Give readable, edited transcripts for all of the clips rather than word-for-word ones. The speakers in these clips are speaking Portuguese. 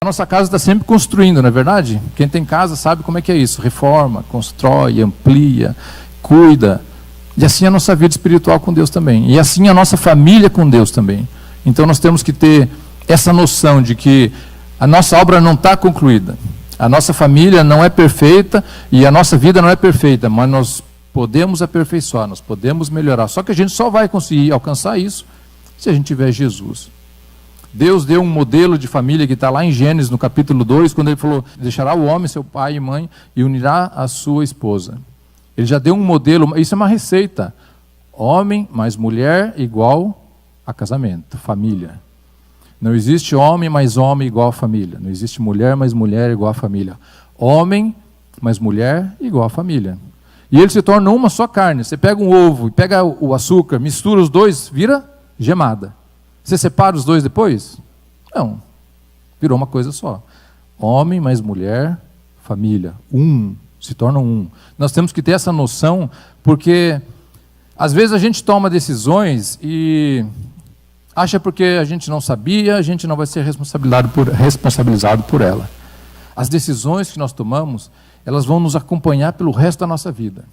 A nossa casa está sempre construindo, não é verdade? Quem tem casa sabe como é que é isso. Reforma, constrói, amplia, cuida. E assim a nossa vida espiritual com Deus também. E assim a nossa família com Deus também. Então nós temos que ter essa noção de que a nossa obra não está concluída. A nossa família não é perfeita e a nossa vida não é perfeita, mas nós podemos aperfeiçoar, nós podemos melhorar. Só que a gente só vai conseguir alcançar isso se a gente tiver Jesus. Deus deu um modelo de família que está lá em Gênesis, no capítulo 2, quando ele falou, deixará o homem, seu pai e mãe, e unirá a sua esposa. Ele já deu um modelo, isso é uma receita. Homem mais mulher igual a casamento, família. Não existe homem mais homem igual a família. Não existe mulher mais mulher igual a família. Homem mais mulher igual a família. E eles se tornam uma só carne. Você pega um ovo e pega o açúcar, mistura os dois, vira gemada. Você separa os dois depois? Não. Virou uma coisa só. Homem mais mulher, família. Se tornam um. Nós temos que ter essa noção, porque às vezes a gente toma decisões e acha porque a gente não sabia, a gente não vai ser responsabilizado por ela. As decisões que nós tomamos, elas vão nos acompanhar pelo resto da nossa vida.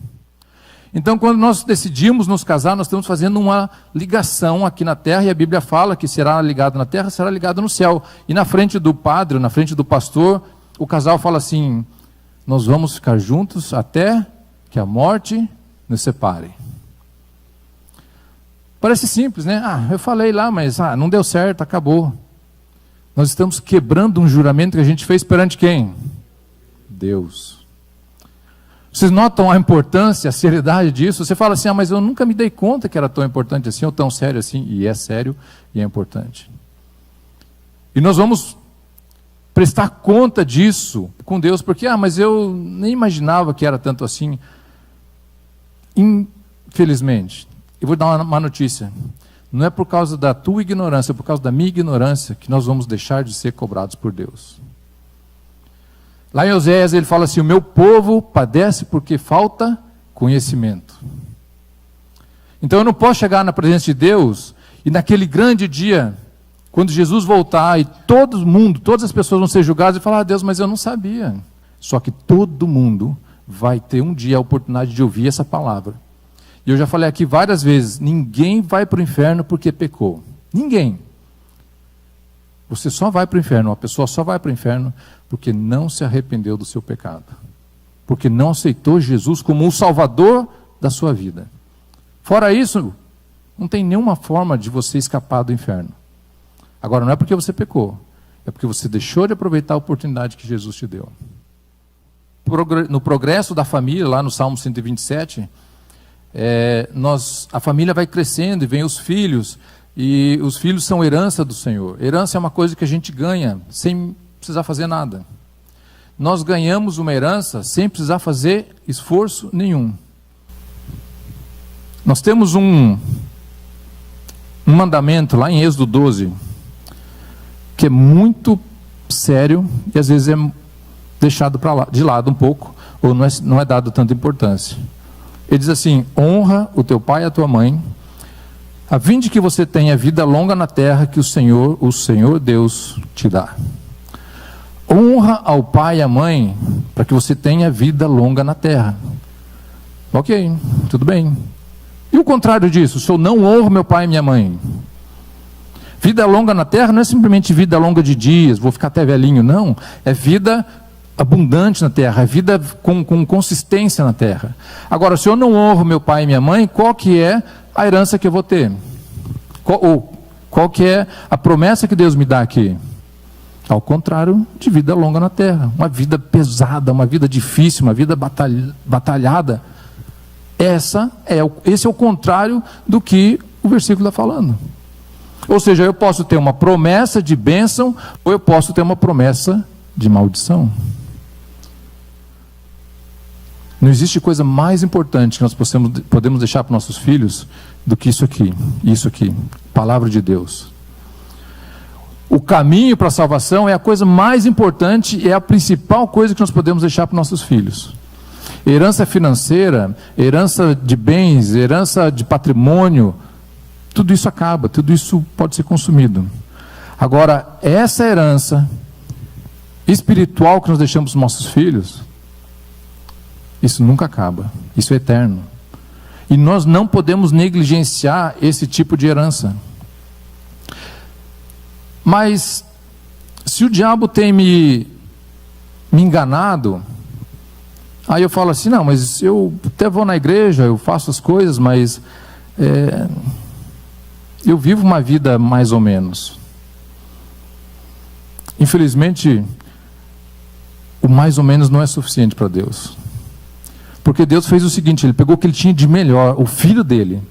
Então, quando nós decidimos nos casar, nós estamos fazendo uma ligação aqui na terra, e a Bíblia fala que será ligado na terra, será ligado no céu. E na frente do padre, na frente do pastor, o casal fala assim, nós vamos ficar juntos até que a morte nos separe. Parece simples, né? Eu falei lá, mas não deu certo, acabou. Nós estamos quebrando um juramento que a gente fez perante quem? Deus. Vocês notam a importância, a seriedade disso? Você fala assim, mas eu nunca me dei conta que era tão importante assim, ou tão sério assim. E é sério e é importante. E nós vamos prestar conta disso com Deus, porque, mas eu nem imaginava que era tanto assim. Infelizmente, eu vou dar uma má notícia. Não é por causa da tua ignorância, é por causa da minha ignorância que nós vamos deixar de ser cobrados por Deus. Lá em Oséias ele fala assim, o meu povo padece porque falta conhecimento. Então eu não posso chegar na presença de Deus e naquele grande dia, quando Jesus voltar e todo mundo, todas as pessoas vão ser julgadas e falar, Deus, mas eu não sabia. Só que todo mundo vai ter um dia a oportunidade de ouvir essa palavra. E eu já falei aqui várias vezes, ninguém vai para o inferno porque pecou. Ninguém. Você só vai para o inferno, uma pessoa só vai para o inferno porque não se arrependeu do seu pecado. Porque não aceitou Jesus como o salvador da sua vida. Fora isso, não tem nenhuma forma de você escapar do inferno. Agora, não é porque você pecou, é porque você deixou de aproveitar a oportunidade que Jesus te deu. No progresso da família, lá no Salmo 127, a família vai crescendo e vem os filhos, e os filhos são herança do Senhor. Herança é uma coisa que a gente ganha sem precisar fazer nada. Nós ganhamos uma herança sem precisar fazer esforço nenhum. Nós temos um mandamento lá em Êxodo 12, que é muito sério e às vezes é deixado de lado um pouco, ou não é dado tanta importância. Ele diz assim, honra o teu pai e a tua mãe, a fim de que você tenha vida longa na terra que o Senhor Deus te dá. Honra ao pai e à mãe, para que você tenha vida longa na terra. Ok, tudo bem. E o contrário disso, se eu não honro meu pai e minha mãe? Vida longa na terra não é simplesmente vida longa de dias, vou ficar até velhinho, não. É vida abundante na terra, é vida com consistência na terra. Agora, se eu não honro meu pai e minha mãe, qual que é a herança que eu vou ter? Qual que é a promessa que Deus me dá aqui? Ao contrário de vida longa na terra, uma vida pesada, uma vida difícil, uma vida batalhada. Esse é o contrário do que o versículo está falando. Ou seja, eu posso ter uma promessa de bênção, ou eu posso ter uma promessa de maldição. Não existe coisa mais importante que nós podemos deixar para nossos filhos do que isso aqui, palavra de Deus. O caminho para a salvação é a coisa mais importante, é a principal coisa que nós podemos deixar para nossos filhos. Herança financeira, herança de bens, herança de patrimônio, tudo isso acaba, tudo isso pode ser consumido. Agora, essa herança espiritual que nós deixamos para os nossos filhos, isso nunca acaba, isso é eterno. E nós não podemos negligenciar esse tipo de herança. Mas, se o diabo tem me enganado, aí eu falo assim, não, mas eu até vou na igreja, eu faço as coisas, mas eu vivo uma vida mais ou menos. Infelizmente, o mais ou menos não é suficiente para Deus. Porque Deus fez o seguinte, Ele pegou o que Ele tinha de melhor, o filho dele,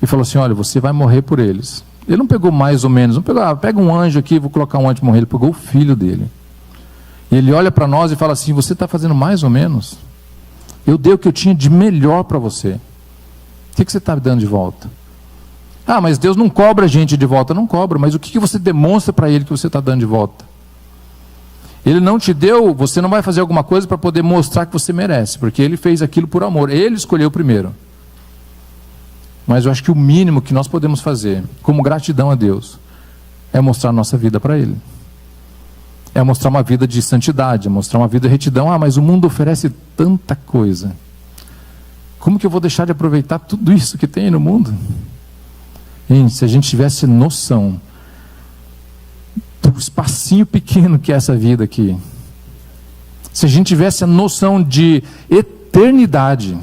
e falou assim, olha, você vai morrer por eles. Ele não pegou mais ou menos, não pegou, pega um anjo aqui, vou colocar um anjo para morrer. Ele pegou o filho dele. E Ele olha para nós e fala assim, você está fazendo mais ou menos? Eu dei o que eu tinha de melhor para você. O que você está me dando de volta? Ah, mas Deus não cobra a gente de volta. Não cobra, mas o que você demonstra para Ele que você está dando de volta? Ele não te deu, você não vai fazer alguma coisa para poder mostrar que você merece, porque Ele fez aquilo por amor, Ele escolheu primeiro. Mas eu acho que o mínimo que nós podemos fazer, como gratidão a Deus, é mostrar a nossa vida para Ele. É mostrar uma vida de santidade, é mostrar uma vida de retidão. Ah, mas o mundo oferece tanta coisa. Como que eu vou deixar de aproveitar tudo isso que tem no mundo? Gente, se a gente tivesse noção do espacinho pequeno que é essa vida aqui, se a gente tivesse a noção de eternidade,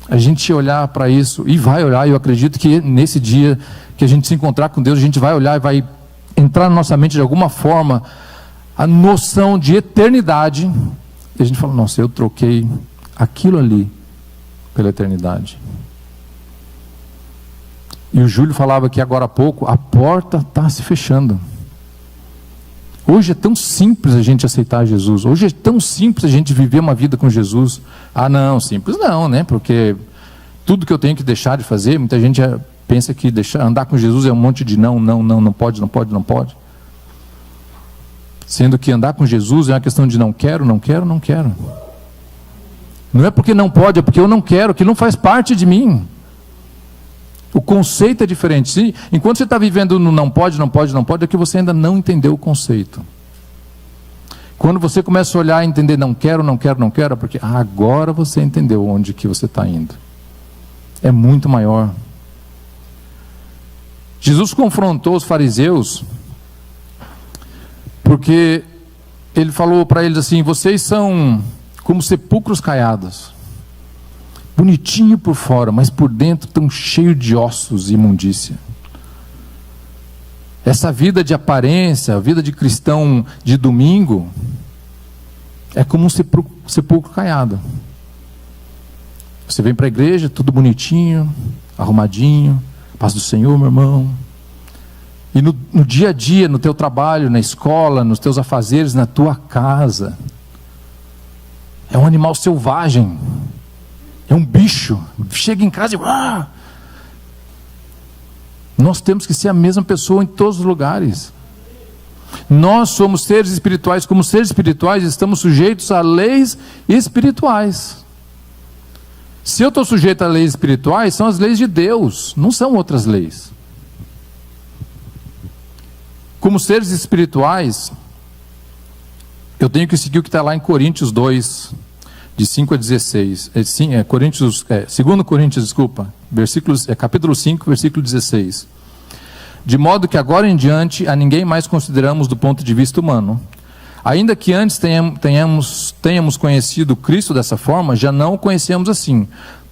a gente ia olhar para isso, e vai olhar, eu acredito que nesse dia que a gente se encontrar com Deus, a gente vai olhar e vai entrar na nossa mente de alguma forma a noção de eternidade, e a gente fala, nossa, eu troquei aquilo ali pela eternidade. E o Júlio falava aqui agora há pouco, a porta está se fechando. Hoje é tão simples a gente aceitar Jesus, hoje é tão simples a gente viver uma vida com Jesus. Ah não, simples não, né? Porque tudo que eu tenho que deixar de fazer, muita gente pensa que andar com Jesus é um monte de não pode. Sendo que andar com Jesus é uma questão de não quero. Não é porque não pode, é porque eu não quero, que não faz parte de mim. O conceito é diferente. Sim, enquanto você está vivendo no não pode, é que você ainda não entendeu o conceito. Quando você começa a olhar e entender não quero, é porque agora você entendeu onde que você está indo. É muito maior. Jesus confrontou os fariseus porque Ele falou para eles assim, vocês são como sepulcros caiados. Bonitinho por fora, mas por dentro tão cheio de ossos e imundícia. Essa vida de aparência, a vida de cristão de domingo, é como um sepulcro caiado. Você vem para a igreja, tudo bonitinho, arrumadinho, paz do Senhor, meu irmão. E no dia a dia, no teu trabalho, na escola, nos teus afazeres, na tua casa, é um animal selvagem. É um bicho, chega em casa e... Nós temos que ser a mesma pessoa em todos os lugares. Nós somos seres espirituais, como seres espirituais estamos sujeitos a leis espirituais. Se eu estou sujeito a leis espirituais, são as leis de Deus, não são outras leis. Como seres espirituais, eu tenho que seguir o que está lá em Coríntios 2, de 5 a 16, 2 Coríntios, capítulo 5, versículo 16. De modo que agora em diante a ninguém mais consideramos do ponto de vista humano. Ainda que antes tenhamos conhecido Cristo dessa forma, já não o conhecemos assim.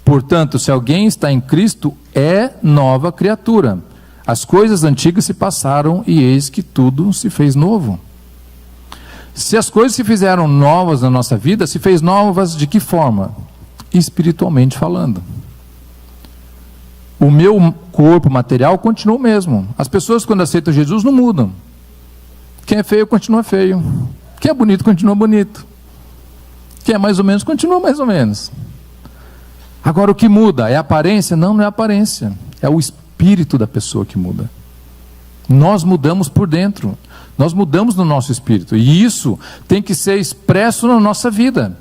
Portanto, se alguém está em Cristo, é nova criatura. As coisas antigas se passaram e eis que tudo se fez novo. Se as coisas se fizeram novas na nossa vida, se fez novas de que forma? Espiritualmente falando. O meu corpo material continua o mesmo. As pessoas quando aceitam Jesus não mudam. Quem é feio continua feio. Quem é bonito continua bonito. Quem é mais ou menos continua mais ou menos. Agora o que muda? É a aparência? Não, não é a aparência. É o espírito da pessoa que muda. Nós mudamos por dentro. Nós mudamos no nosso espírito, e isso tem que ser expresso na nossa vida.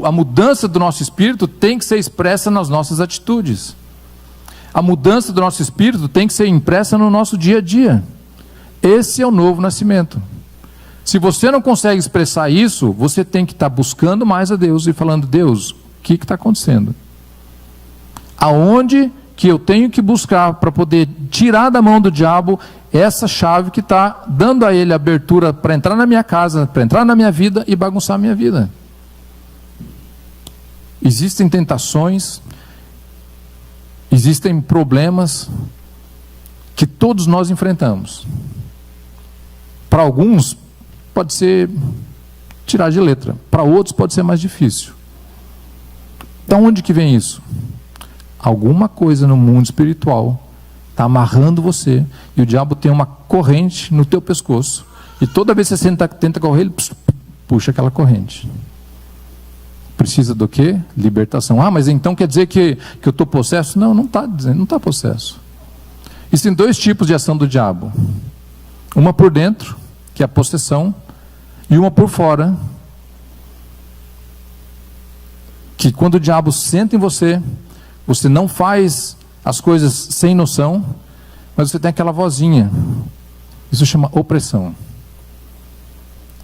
A mudança do nosso espírito tem que ser expressa nas nossas atitudes. A mudança do nosso espírito tem que ser impressa no nosso dia a dia. Esse é o novo nascimento. Se você não consegue expressar isso, você tem que estar buscando mais a Deus e falando: Deus, o que está acontecendo? Aonde que eu tenho que buscar para poder tirar da mão do diabo essa chave que está dando a ele abertura para entrar na minha casa, para entrar na minha vida e bagunçar a minha vida? Existem tentações, existem problemas que todos nós enfrentamos. Para alguns pode ser tirar de letra, para outros pode ser mais difícil. Da onde que vem isso? Alguma coisa no mundo espiritual está amarrando você, e o diabo tem uma corrente no teu pescoço, e toda vez que você tenta correr, ele puxa aquela corrente. Precisa do quê? Libertação. Ah, mas então quer dizer que eu estou possesso? Não, não está dizendo, não está possesso. Existem dois tipos de ação do diabo. Uma por dentro, que é a possessão, e uma por fora, que quando o diabo senta em você, você não faz as coisas sem noção, mas você tem aquela vozinha. Isso chama opressão.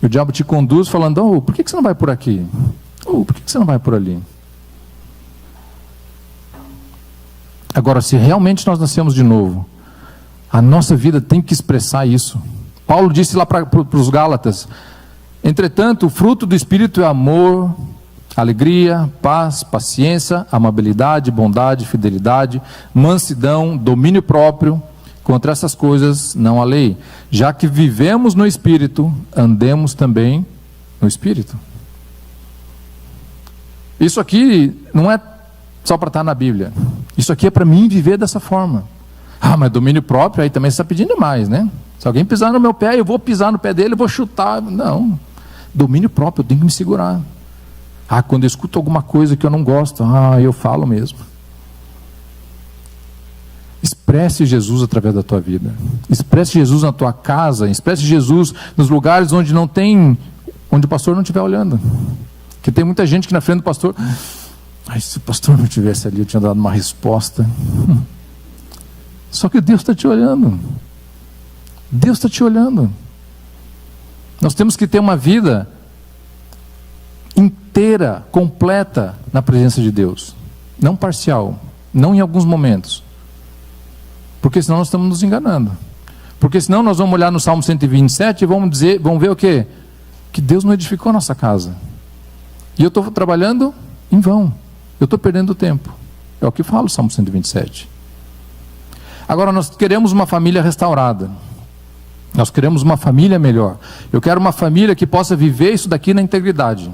E o diabo te conduz falando: oh, por que você não vai por aqui? Oh, por que você não vai por ali? Agora, se realmente nós nascemos de novo, a nossa vida tem que expressar isso. Paulo disse lá para os Gálatas: entretanto, o fruto do Espírito é amor, alegria, paz, paciência, amabilidade, bondade, fidelidade, mansidão, domínio próprio. Contra essas coisas não há lei. Já que vivemos no Espírito, andemos também no Espírito. Isso aqui não é só para estar na Bíblia. Isso aqui é para mim viver dessa forma. Ah, mas domínio próprio, aí também você está pedindo demais, né? Se alguém pisar no meu pé, eu vou pisar no pé dele, eu vou chutar. Não. Domínio próprio, eu tenho que me segurar. Ah, quando eu escuto alguma coisa que eu não gosto, eu falo mesmo. Expresse Jesus através da tua vida. Expresse Jesus na tua casa. Expresse Jesus nos lugares onde não tem, onde o pastor não estiver olhando. Porque tem muita gente que na frente do pastor: se o pastor não estivesse ali, eu tinha dado uma resposta. Só que Deus está te olhando. Deus está te olhando. Nós temos que ter uma vida inteira, completa na presença de Deus, não parcial, não em alguns momentos, porque senão nós estamos nos enganando. Porque senão nós vamos olhar no Salmo 127 e vamos ver o quê? Que Deus não edificou a nossa casa, e eu estou trabalhando em vão, eu estou perdendo tempo. É o que fala o Salmo 127. Agora, nós queremos uma família restaurada, nós queremos uma família melhor. Eu quero uma família que possa viver isso daqui na integridade.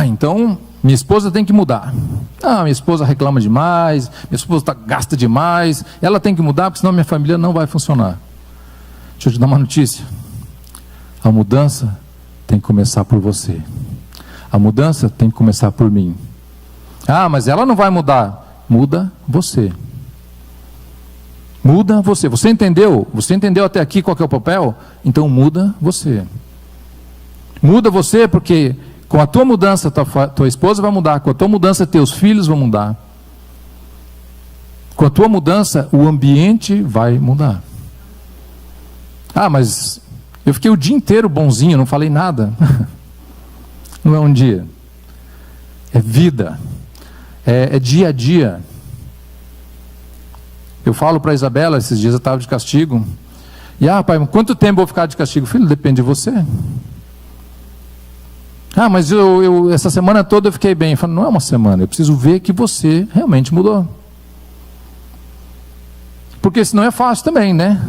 Então minha esposa tem que mudar. Minha esposa reclama demais, minha esposa gasta demais, ela tem que mudar, porque senão minha família não vai funcionar. Deixa eu te dar uma notícia: a mudança tem que começar por você. A mudança tem que começar por mim. Mas ela não vai mudar. Muda você. Muda você. Você entendeu? Você entendeu até aqui qual que é o papel? Então muda você. Muda você, porque com a tua mudança, tua esposa vai mudar. Com a tua mudança, teus filhos vão mudar. Com a tua mudança, o ambiente vai mudar. Mas eu fiquei o dia inteiro bonzinho, não falei nada. Não é um dia. É vida. É dia a dia. Eu falo para a Isabela, esses dias eu estava de castigo. E pai, quanto tempo eu vou ficar de castigo? Filho, depende de você. Mas essa semana toda eu fiquei bem. Eu falo: não é uma semana, eu preciso ver que você realmente mudou. Porque senão é fácil também, né?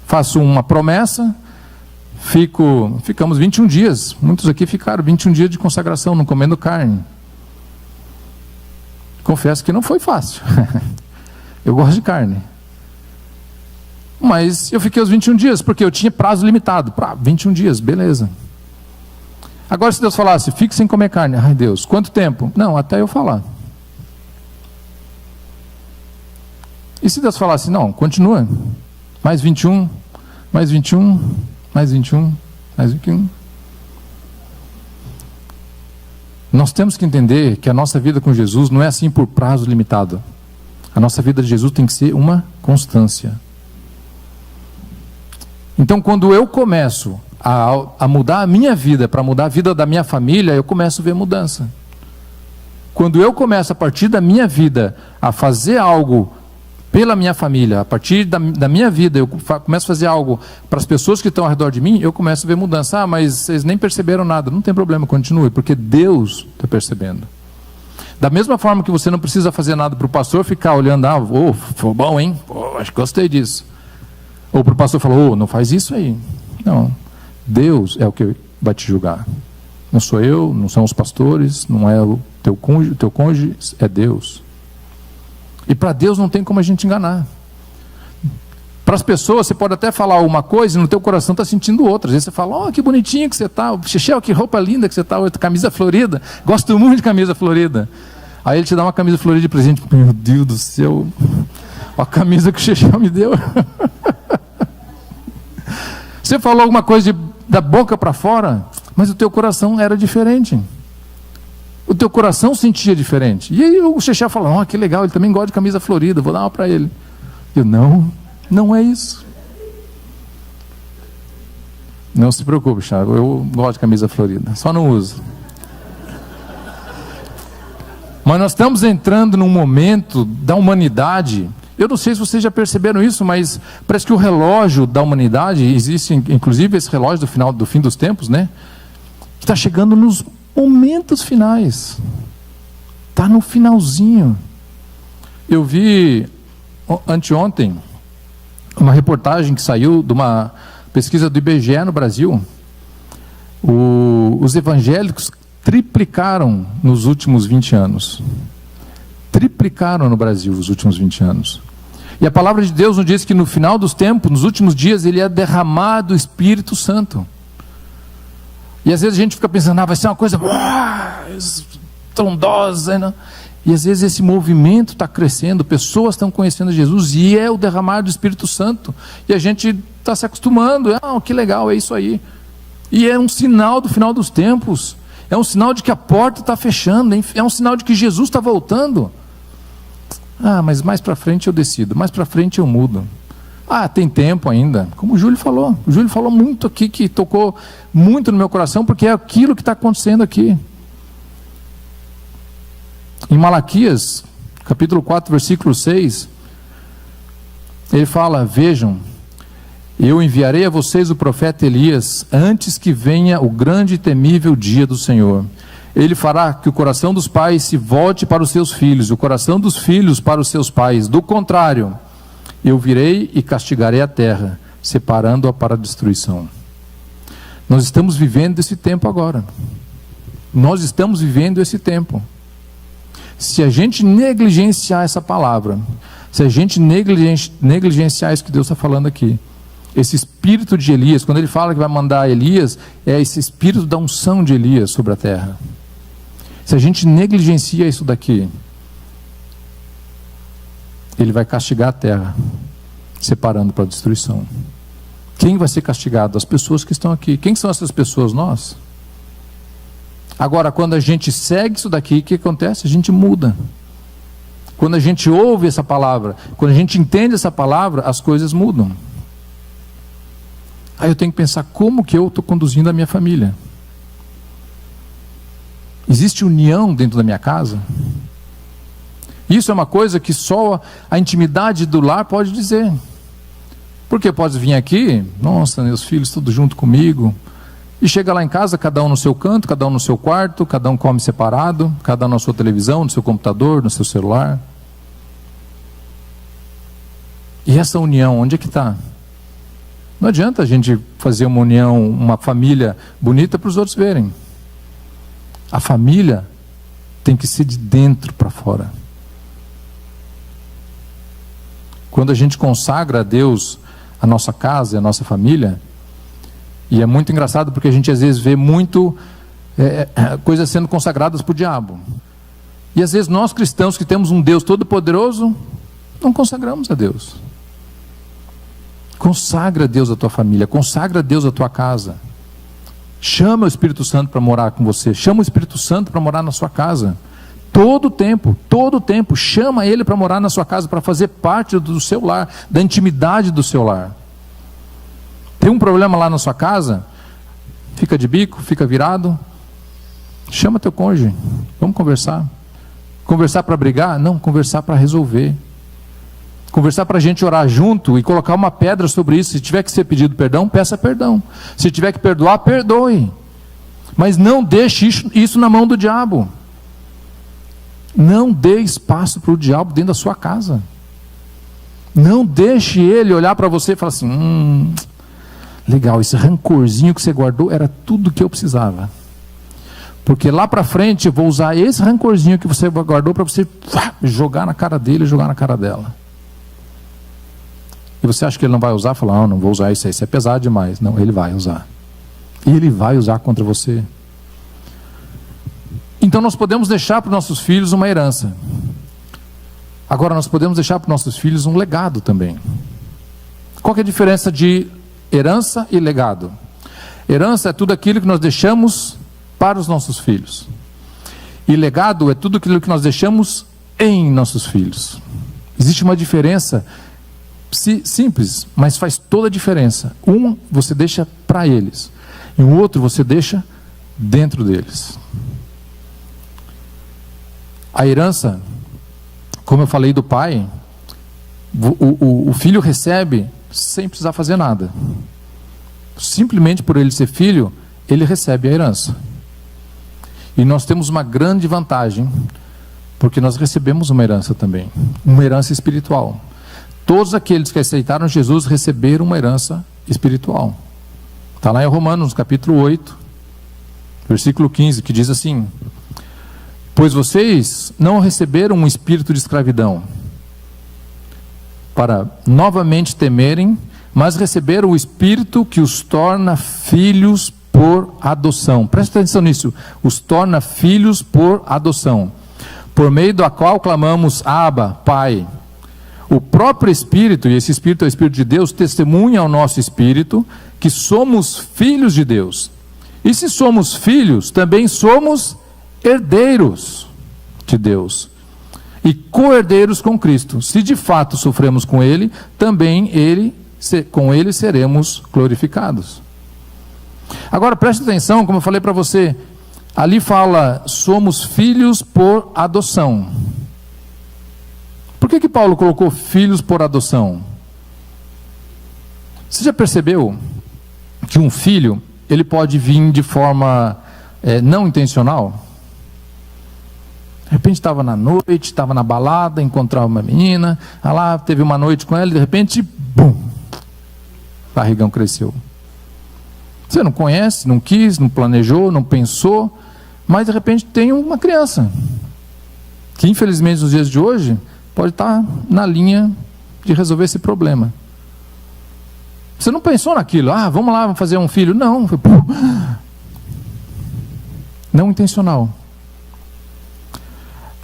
Faço uma promessa, ficamos 21 dias. Muitos aqui ficaram 21 dias de consagração, não comendo carne. Confesso que não foi fácil. Eu gosto de carne. Mas eu fiquei os 21 dias, porque eu tinha prazo limitado. 21 dias, beleza. Agora, se Deus falasse: fique sem comer carne. Ai, Deus, quanto tempo? Não, até eu falar. E se Deus falasse: não, continua. Mais 21, mais 21, mais 21, mais 21. Nós temos que entender que a nossa vida com Jesus não é assim por prazo limitado. A nossa vida de Jesus tem que ser uma constância. Então, quando eu começo a mudar a minha vida, para mudar a vida da minha família, eu começo a ver mudança. Quando eu começo a partir da minha vida a fazer algo pela minha família, a partir da minha vida, eu começo a fazer algo para as pessoas que estão ao redor de mim, eu começo a ver mudança. Mas vocês nem perceberam nada. Não tem problema, continue, porque Deus está percebendo. Da mesma forma que você não precisa fazer nada para o pastor ficar olhando, foi bom, hein? Acho que gostei disso. Ou para o pastor falar, não faz isso aí. Não, Deus é o que vai te julgar. Não sou eu, não são os pastores, não é o teu cônjuge, é Deus. E para Deus não tem como a gente enganar. Para as pessoas, você pode até falar uma coisa e no teu coração está sentindo outra. Às vezes você fala, que bonitinho que você está, Chechel, que roupa linda que você está, camisa florida, gosto muito de camisa florida. Aí ele te dá uma camisa florida de presente, meu Deus do céu, a camisa que o Chechel me deu. Você falou alguma coisa da boca para fora, mas o teu coração era diferente. O teu coração sentia diferente. E aí o Chechel falou, que legal, ele também gosta de camisa florida, vou dar uma para ele. Eu, não é isso. Não se preocupe, Thiago, eu gosto de camisa florida, só não uso. Mas nós estamos entrando num momento da humanidade. Eu não sei se vocês já perceberam isso, mas parece que o relógio da humanidade, existe inclusive esse relógio do fim dos tempos, né? Está chegando nos momentos finais. Está no finalzinho. Eu vi anteontem uma reportagem que saiu de uma pesquisa do IBGE no Brasil. Os evangélicos triplicaram nos últimos 20 anos. Triplicaram no Brasil nos últimos 20 anos. E a palavra de Deus nos diz que no final dos tempos, nos últimos dias, ele é derramado o Espírito Santo. E às vezes a gente fica pensando, vai ser uma coisa trondosa, né? E às vezes esse movimento está crescendo, pessoas estão conhecendo Jesus, e é o derramar do Espírito Santo. E a gente está se acostumando, que legal, é isso aí. E é um sinal do final dos tempos, é um sinal de que a porta está fechando, é um sinal de que Jesus está voltando. Mas mais para frente eu decido, mais para frente eu mudo. Tem tempo ainda, como o Júlio falou muito aqui, que tocou muito no meu coração, porque é aquilo que está acontecendo aqui. Em Malaquias, capítulo 4, versículo 6, ele fala, vejam, eu enviarei a vocês o profeta Elias, antes que venha o grande e temível dia do Senhor. Ele fará que o coração dos pais se volte para os seus filhos, e o coração dos filhos para os seus pais. Do contrário, eu virei e castigarei a terra, separando-a para a destruição. Nós estamos vivendo esse tempo agora. Nós estamos vivendo esse tempo. Se a gente negligenciar essa palavra, se a gente negligenciar isso que Deus está falando aqui, esse espírito de Elias, quando ele fala que vai mandar Elias, é esse espírito da unção de Elias sobre a terra. Se a gente negligencia isso daqui, ele vai castigar a terra, separando para a destruição. Quem vai ser castigado? As pessoas que estão aqui. Quem são essas pessoas? Nós. Agora, quando a gente segue isso daqui, o que acontece? A gente muda. Quando a gente ouve essa palavra, quando a gente entende essa palavra, as coisas mudam. Aí eu tenho que pensar, como que eu estou conduzindo a minha família? Existe união dentro da minha casa? Isso é uma coisa que só a intimidade do lar pode dizer. Porque pode vir aqui, nossa, meus filhos tudo junto comigo, e chega lá em casa, cada um no seu canto, cada um no seu quarto, cada um come separado, cada um na sua televisão, no seu computador, no seu celular. E essa união, onde é que está? Não adianta a gente fazer uma união, uma família bonita para os outros verem. A família tem que ser de dentro para fora. Quando a gente consagra a Deus a nossa casa e a nossa família, e é muito engraçado porque a gente às vezes vê muito coisas sendo consagradas para o diabo. E às vezes nós cristãos que temos um Deus todo poderoso, não consagramos a Deus. Consagra a Deus a tua família, consagra a Deus a tua casa. Chama o Espírito Santo para morar com você, chama o Espírito Santo para morar na sua casa. Todo tempo, chama ele para morar na sua casa, para fazer parte do seu lar, da intimidade do seu lar. Tem um problema lá na sua casa, fica de bico, fica virado. Chama teu cônjuge, vamos conversar. Conversar para brigar? Não, conversar para resolver. Conversar para a gente orar junto e colocar uma pedra sobre isso. Se tiver que ser pedido perdão, peça perdão. Se tiver que perdoar, perdoe. Mas não deixe isso na mão do diabo. Não dê espaço para o diabo dentro da sua casa. Não deixe ele olhar para você e falar assim, legal, esse rancorzinho que você guardou era tudo que eu precisava. Porque lá para frente eu vou usar esse rancorzinho que você guardou para você jogar na cara dele e jogar na cara dela. E você acha que ele não vai usar? Fala, não vou usar isso aí, isso é pesado demais. Não, ele vai usar. Ele vai usar contra você. Então nós podemos deixar para os nossos filhos uma herança. Agora nós podemos deixar para os nossos filhos um legado também. Qual que é a diferença de herança e legado? Herança é tudo aquilo que nós deixamos para os nossos filhos. E legado é tudo aquilo que nós deixamos em nossos filhos. Existe uma diferença simples, mas faz toda a diferença. Um você deixa para eles, e o outro você deixa dentro deles. A herança, como eu falei do pai, o filho recebe sem precisar fazer nada. Simplesmente por ele ser filho, ele recebe a herança. E nós temos uma grande vantagem, porque nós recebemos uma herança também, uma herança espiritual. Todos aqueles que aceitaram Jesus receberam uma herança espiritual. Está lá em Romanos, capítulo 8, versículo 15, que diz assim: pois vocês não receberam um espírito de escravidão, para novamente temerem, mas receberam o espírito que os torna filhos por adoção. Presta atenção nisso, os torna filhos por adoção, por meio da qual clamamos, Abba, Pai. O próprio Espírito, e esse Espírito é o Espírito de Deus, testemunha ao nosso Espírito que somos filhos de Deus. E se somos filhos, também somos herdeiros de Deus. E co-herdeiros com Cristo. Se de fato sofremos com Ele, também com Ele seremos glorificados. Agora preste atenção, como eu falei para você, ali fala, somos filhos por adoção. Por que Paulo colocou filhos por adoção? Você já percebeu que um filho, ele pode vir de forma não intencional? De repente estava na noite, estava na balada, encontrava uma menina, lá teve uma noite com ela e de repente, bum, o barrigão cresceu. Você não conhece, não quis, não planejou, não pensou, mas de repente tem uma criança, que infelizmente nos dias de hoje, pode estar na linha de resolver esse problema. Você não pensou naquilo, vamos lá, vamos fazer um filho. Não, foi não intencional.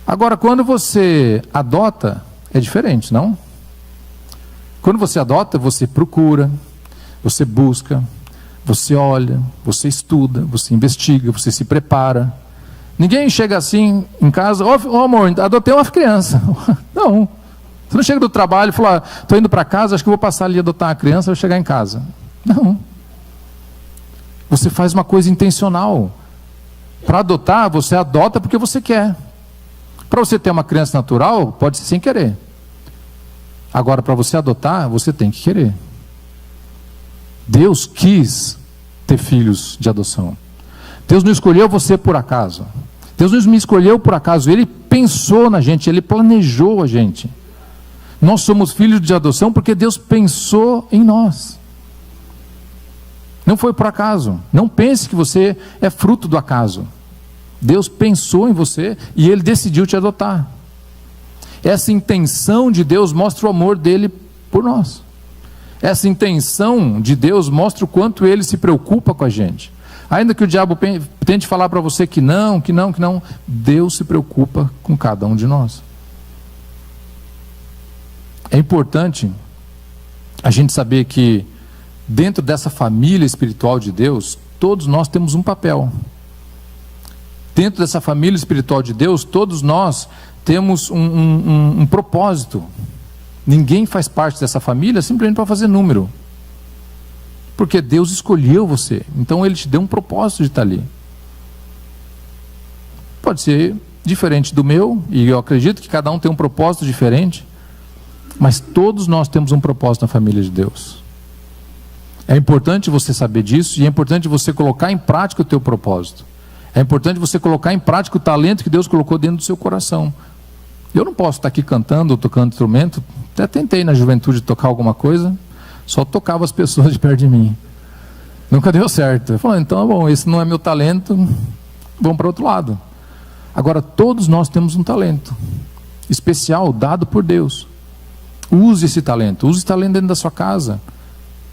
Agora, quando você adota, é diferente, não? Quando você adota, você procura, você busca, você olha, você estuda, você investiga, você se prepara. Ninguém chega assim em casa, amor, adotei uma criança. Não. Você não chega do trabalho e fala, estou indo para casa, acho que vou passar ali a adotar uma criança, vou chegar em casa. Não. Você faz uma coisa intencional. Para adotar, você adota porque você quer. Para você ter uma criança natural, pode ser sem querer. Agora, para você adotar, você tem que querer. Deus quis ter filhos de adoção. Deus não escolheu você por acaso. Deus não me escolheu por acaso. Ele pensou na gente, Ele planejou a gente. Nós somos filhos de adoção porque Deus pensou em nós. Não foi por acaso. Não pense que você é fruto do acaso. Deus pensou em você e Ele decidiu te adotar. Essa intenção de Deus mostra o amor dEle por nós. Essa intenção de Deus mostra o quanto Ele se preocupa com a gente. Ainda que o diabo tente falar para você que não, Deus se preocupa com cada um de nós. É importante a gente saber que dentro dessa família espiritual de Deus, todos nós temos um papel. Dentro dessa família espiritual de Deus, todos nós temos um propósito. Ninguém faz parte dessa família simplesmente para fazer número. Porque Deus escolheu você. Então Ele te deu um propósito de estar ali. Pode ser diferente do meu, e eu acredito que cada um tem um propósito diferente, mas todos nós temos um propósito na família de Deus. É importante você saber disso, e é importante você colocar em prática o teu propósito. É importante você colocar em prática o talento que Deus colocou dentro do seu coração. Eu não posso estar aqui cantando ou tocando instrumento. Até tentei na juventude tocar alguma coisa, só tocava as pessoas de perto de mim. Nunca deu certo. Eu falei, então, bom, esse não é meu talento, vamos para outro lado. Agora, todos nós temos um talento especial, dado por Deus. Use esse talento dentro da sua casa,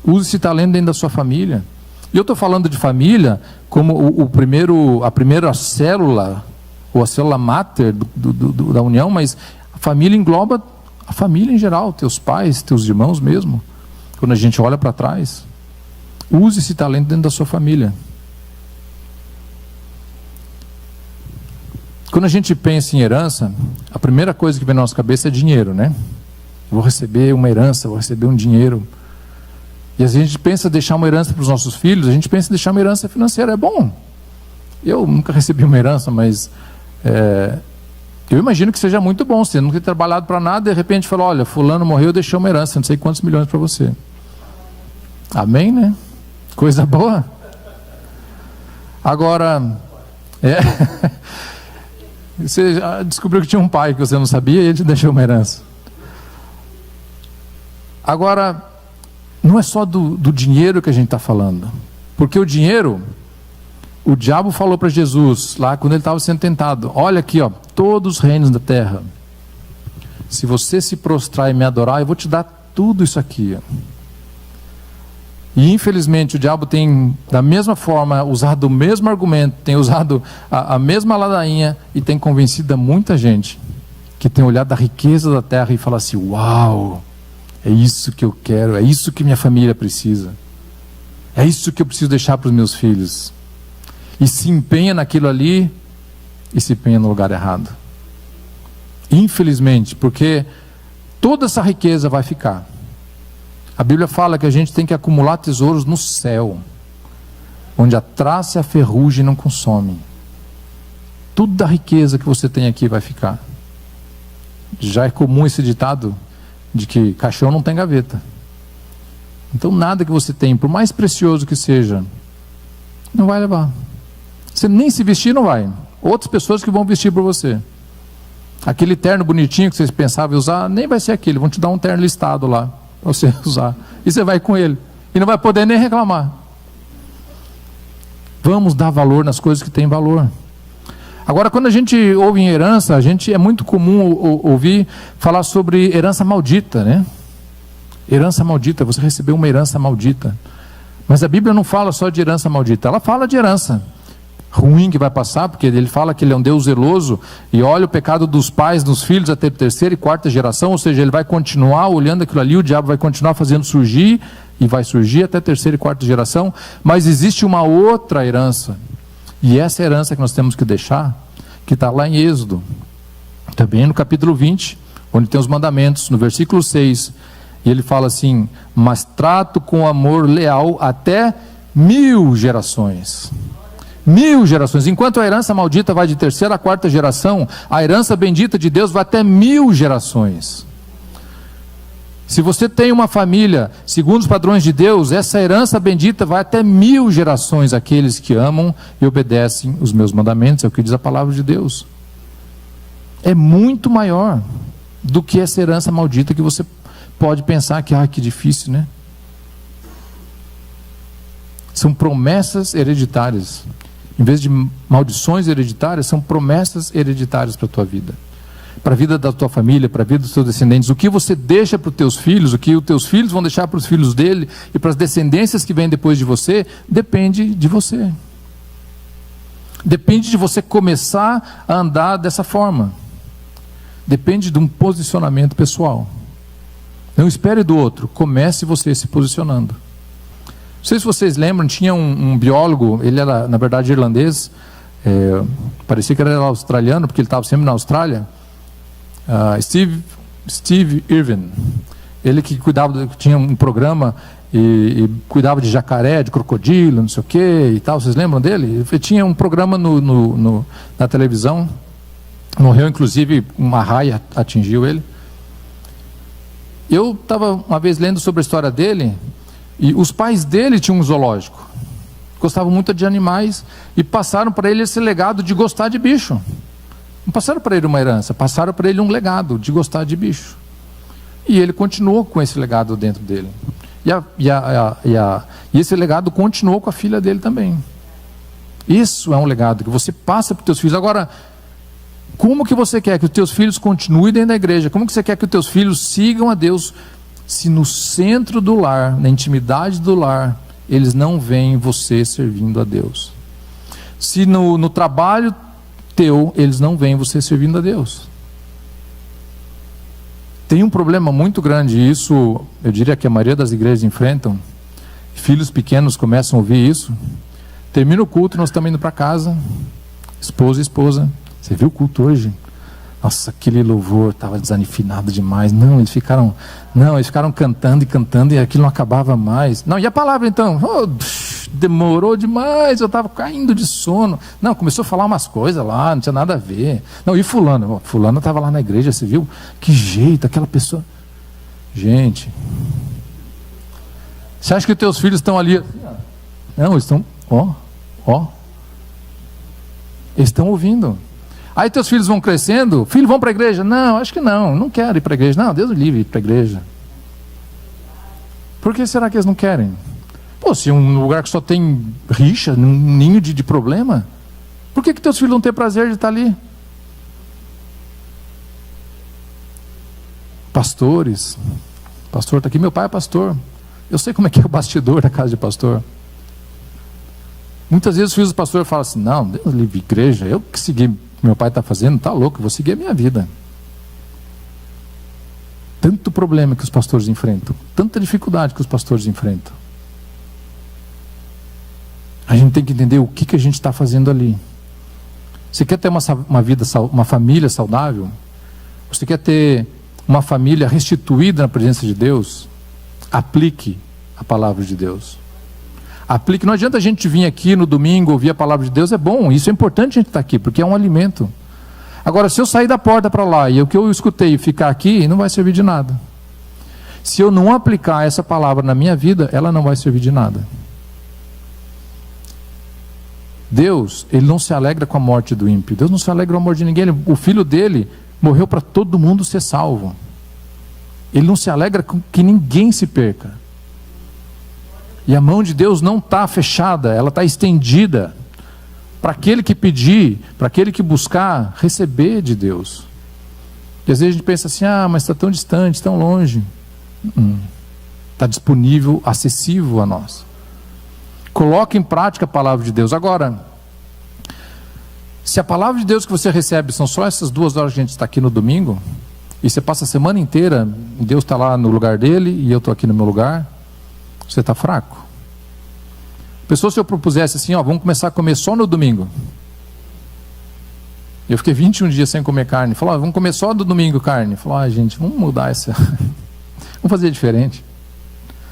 use esse talento dentro da sua família. E eu estou falando de família como a primeira célula, ou a célula máter da união, mas a família engloba a família em geral, teus pais, teus irmãos mesmo. Quando a gente olha para trás, use esse talento dentro da sua família. Quando a gente pensa em herança, a primeira coisa que vem na nossa cabeça é dinheiro, né? Vou receber uma herança, vou receber um dinheiro. E a gente pensa em deixar uma herança para os nossos filhos, a gente pensa em deixar uma herança financeira. É bom. Eu nunca recebi uma herança, mas eu imagino que seja muito bom. Você nunca ter trabalhado para nada, de repente fala, olha, fulano morreu, deixou uma herança, não sei quantos milhões para você. Amém, né? Coisa boa. Agora, você já descobriu que tinha um pai que você não sabia e ele te deixou uma herança. Agora, não é só do dinheiro que a gente está falando. Porque o dinheiro, o diabo falou para Jesus, lá quando ele estava sendo tentado, olha aqui, ó, todos os reinos da terra, se você se prostrar e me adorar, eu vou te dar tudo isso aqui. E infelizmente o diabo tem, da mesma forma, usado o mesmo argumento, tem usado a mesma ladainha e tem convencido a muita gente que tem olhado a riqueza da terra e fala assim, uau, é isso que eu quero, é isso que minha família precisa, é isso que eu preciso deixar para os meus filhos. E se empenha naquilo ali e se empenha no lugar errado. Infelizmente, porque toda essa riqueza vai ficar. A Bíblia fala que a gente tem que acumular tesouros no céu, onde a traça e a ferrugem não consomem. Tudo da riqueza que você tem aqui vai ficar. Já é comum esse ditado de que caixão não tem gaveta. Então nada que você tem, por mais precioso que seja, não vai levar. Você nem se vestir não vai. Outras pessoas que vão vestir por você. Aquele terno bonitinho que vocês pensavam em usar, nem vai ser aquele. Vão te dar um terno listado lá para você usar. E você vai com ele. E não vai poder nem reclamar. Vamos dar valor nas coisas que têm valor. Agora, quando a gente ouve em herança, é muito comum ouvir falar sobre herança maldita, né? Herança maldita, você recebeu uma herança maldita. Mas a Bíblia não fala só de herança maldita, ela fala de herança ruim que vai passar, porque ele fala que ele é um Deus zeloso e olha o pecado dos pais nos filhos até terceira e quarta geração, ou seja, ele vai continuar olhando aquilo ali, o diabo vai continuar fazendo surgir e vai surgir até terceira e quarta geração. Mas existe uma outra herança, e essa herança que nós temos que deixar, que está lá em Êxodo, também no capítulo 20, onde tem os mandamentos, no versículo 6, e ele fala assim, mas trato com amor leal até 1000 gerações. 1000 gerações, enquanto a herança maldita vai de terceira a quarta geração, a herança bendita de Deus vai até 1000 gerações. Se você tem uma família segundo os padrões de Deus, essa herança bendita vai até 1000 gerações, aqueles que amam e obedecem os meus mandamentos, é o que diz a palavra de Deus. É muito maior do que essa herança maldita que você pode pensar que, que difícil, né? São promessas hereditárias. Em vez de maldições hereditárias, são promessas hereditárias para a tua vida. Para a vida da tua família, para a vida dos teus descendentes. O que você deixa para os teus filhos, o que os teus filhos vão deixar para os filhos dele e para as descendências que vêm depois de você, depende de você. Depende de você começar a andar dessa forma. Depende de um posicionamento pessoal. Não espere do outro, comece você se posicionando. Não sei se vocês lembram, tinha um biólogo, ele era na verdade irlandês, parecia que era australiano, porque ele estava sempre na Austrália, Steve Irwin. Ele que tinha um programa e cuidava de jacaré, de crocodilo, não sei o que e tal. Vocês lembram dele? Ele tinha um programa na televisão. Morreu, inclusive, uma raia atingiu ele. Eu estava uma vez lendo sobre a história dele, e os pais dele tinham um zoológico. Gostavam muito de animais e passaram para ele esse legado de gostar de bicho. Não passaram para ele uma herança, passaram para ele um legado de gostar de bicho. E ele continuou com esse legado dentro dele. E esse legado continuou com a filha dele também. Isso é um legado que você passa para os teus filhos. Agora, como que você quer que os teus filhos continuem dentro da igreja? Como que você quer que os teus filhos sigam a Deus, se no centro do lar, na intimidade do lar, eles não veem você servindo a Deus? Se no trabalho teu, eles não veem você servindo a Deus? Tem um problema muito grande, e isso eu diria que a maioria das igrejas enfrentam. Filhos pequenos começam a ouvir isso. Termina o culto, nós estamos indo para casa, esposa e esposa. Você viu o culto hoje? Nossa, aquele louvor estava desafinado demais. Eles ficaram cantando e cantando e aquilo não acabava mais. Não, e a palavra então? Demorou demais, eu estava caindo de sono. Não, começou a falar umas coisas lá, não tinha nada a ver. Não, e fulano? Fulano estava lá na igreja, você viu? Que jeito, aquela pessoa. Gente, você acha que os teus filhos estão ali? Não, eles estão, eles estão ouvindo. Aí teus filhos vão crescendo, filhos vão para a igreja? Não, acho que não quero ir para a igreja. Não, Deus o livre ir para a igreja. Por que será que eles não querem? Pô, se é um lugar que só tem rixa, um ninho de problema, por que teus filhos não têm prazer de estar ali? Pastores, pastor está aqui, meu pai é pastor, eu sei como é que é o bastidor da casa de pastor. Muitas vezes os filhos do pastor falam assim, não, Deus livre igreja, eu que segui o que meu pai está fazendo, está louco, eu vou seguir a minha vida. Tanto problema que os pastores enfrentam, tanta dificuldade que os pastores enfrentam. A gente tem que entender o que a gente está fazendo ali. Você quer ter uma família saudável? Você quer ter uma família restituída na presença de Deus? Aplique a palavra de Deus. Aplique. Não adianta a gente vir aqui no domingo ouvir a palavra de Deus, é bom, isso é importante a gente estar aqui, porque é um alimento. Agora, se eu sair da porta para lá e o que eu escutei ficar aqui, não vai servir de nada. Se eu não aplicar essa palavra na minha vida, ela não vai servir de nada. Deus, Ele não se alegra com a morte do ímpio. Deus não se alegra com a morte de ninguém. O filho dele morreu para todo mundo ser salvo. Ele não se alegra com que ninguém se perca. E a mão de Deus não está fechada, ela está estendida para aquele que pedir, para aquele que buscar, receber de Deus. E às vezes a gente pensa assim, mas está tão distante, tão longe. Está disponível, acessível a nós. Coloque em prática a palavra de Deus. Agora, se a palavra de Deus que você recebe são só essas 2 horas que a gente está aqui no domingo, e você passa a semana inteira, Deus está lá no lugar dele e eu estou aqui no meu lugar, você está fraco. Pessoal, se eu propusesse assim, vamos começar a comer só no domingo. Eu fiquei 21 dias sem comer carne. Falou, vamos comer só no domingo carne. Falou, gente, vamos mudar essa. Vamos fazer diferente.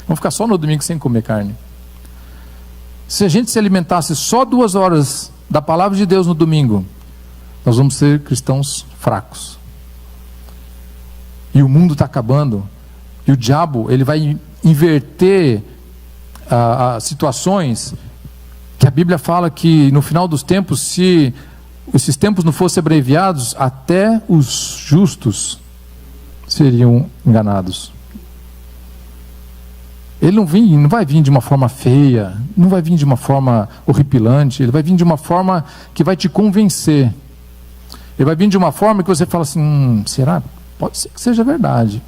Vamos ficar só no domingo sem comer carne. Se a gente se alimentasse só 2 horas da palavra de Deus no domingo, nós vamos ser cristãos fracos. E o mundo está acabando. E o diabo, ele vai inverter situações que a Bíblia fala que no final dos tempos, se esses tempos não fossem abreviados, até os justos seriam enganados. Ele não vai vir de uma forma feia, não vai vir de uma forma horripilante, ele vai vir de uma forma que vai te convencer. Ele vai vir de uma forma que você fala assim, será? Pode ser que seja verdade.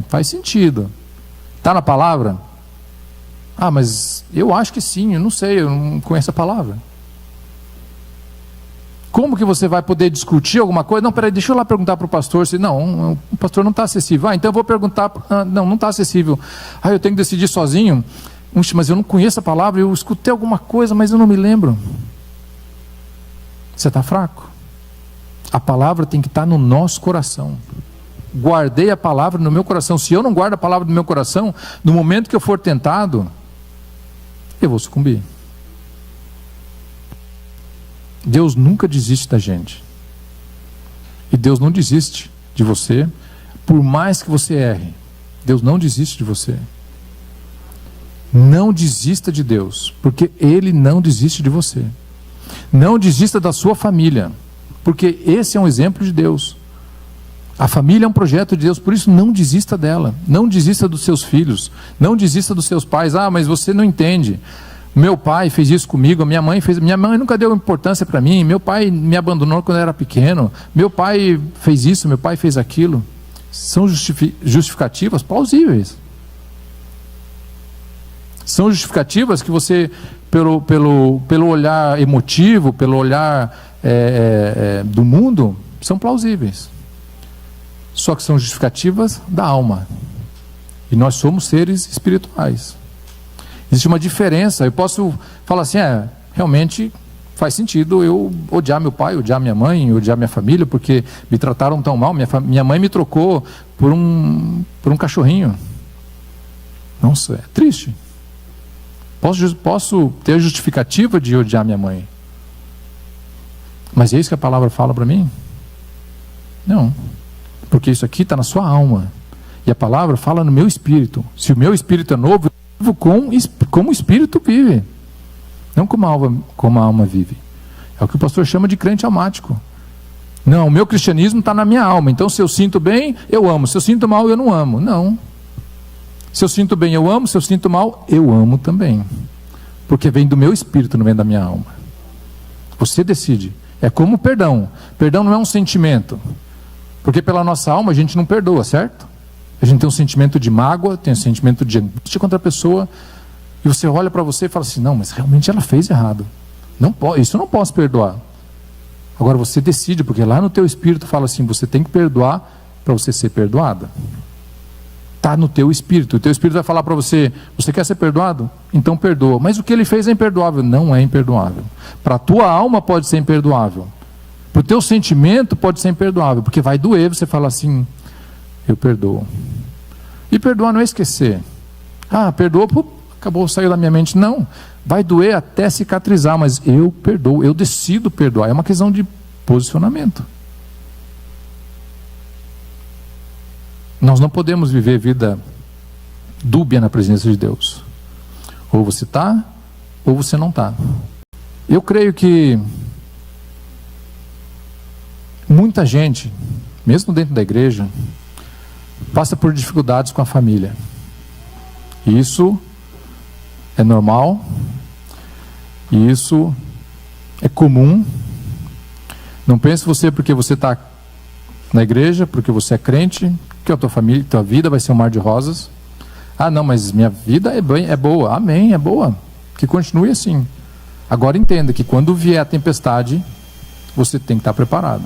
Faz sentido. Está na palavra? Mas eu acho que sim, eu não sei, eu não conheço a palavra. Como que você vai poder discutir alguma coisa? Não, peraí, deixa eu lá perguntar para o pastor. Não, o pastor não está acessível. Então eu vou perguntar. Não está acessível. Eu tenho que decidir sozinho. Mas eu não conheço a palavra, eu escutei alguma coisa, mas eu não me lembro. Você está fraco. A palavra tem que estar no nosso coração. guardei a palavra no meu coração. Se eu não guardo a palavra no meu coração, no momento que eu for tentado, eu vou sucumbir. Deus nunca desiste da gente. E Deus não desiste de você, por mais que você erre. Deus não desiste de você. Não desista de Deus, porque Ele não desiste de você. Não desista da sua família, porque esse é um exemplo de Deus. A família é um projeto de Deus, por isso não desista dela. Não desista dos seus filhos, não desista dos seus pais. Ah, mas você não entende. Meu pai fez isso comigo, minha mãe nunca deu importância para mim, meu pai me abandonou quando eu era pequeno, meu pai fez isso, meu pai fez aquilo. São justificativas plausíveis. São justificativas que você, pelo olhar emotivo, pelo olhar do mundo, são plausíveis. Só que são justificativas da alma. E nós somos seres espirituais. Existe uma diferença. Eu posso falar assim, realmente faz sentido eu odiar meu pai, odiar minha mãe, odiar minha família, porque me trataram tão mal. Minha mãe me trocou por um cachorrinho. Nossa, é triste. Posso ter justificativa de odiar minha mãe. Mas é isso que a palavra fala para mim? Não. Porque isso aqui está na sua alma. E a palavra fala no meu espírito. Se o meu espírito é novo, eu vivo como o espírito vive. Não como a alma vive. É o que o pastor chama de crente almático. Não, o meu cristianismo está na minha alma. Então se eu sinto bem, eu amo. Se eu sinto mal, eu não amo. Não. Se eu sinto bem, eu amo. Se eu sinto mal, eu amo também. Porque vem do meu espírito, não vem da minha alma. Você decide. É como o perdão. Perdão não é um sentimento. Porque pela nossa alma a gente não perdoa, certo? A gente tem um sentimento de mágoa, tem um sentimento de angústia contra a pessoa. E você olha para você e fala assim, não, mas realmente ela fez errado. Isso eu não posso perdoar. Agora você decide, porque lá no teu espírito fala assim, você tem que perdoar para você ser perdoada. Está no teu espírito. O teu espírito vai falar para você, você quer ser perdoado? Então perdoa. Mas o que ele fez é imperdoável. Não é imperdoável. Para a tua alma pode ser imperdoável. Para o teu sentimento pode ser imperdoável. Porque vai doer, você fala assim, eu perdoo. E perdoar não é esquecer. Perdoou, acabou, saiu da minha mente. Não, vai doer até cicatrizar, mas eu perdoo, eu decido perdoar. É uma questão de posicionamento. Nós não podemos viver vida dúbia na presença de Deus. Ou você está, ou você não está. Eu creio que muita gente, mesmo dentro da igreja, passa por dificuldades com a família. E isso é normal. E isso é comum. Não pense você porque você está na igreja, porque você é crente, que a tua família, tua vida vai ser um mar de rosas. Não, mas minha vida é boa. Amém, é boa. Que continue assim. Agora entenda que quando vier a tempestade, você tem que estar preparado.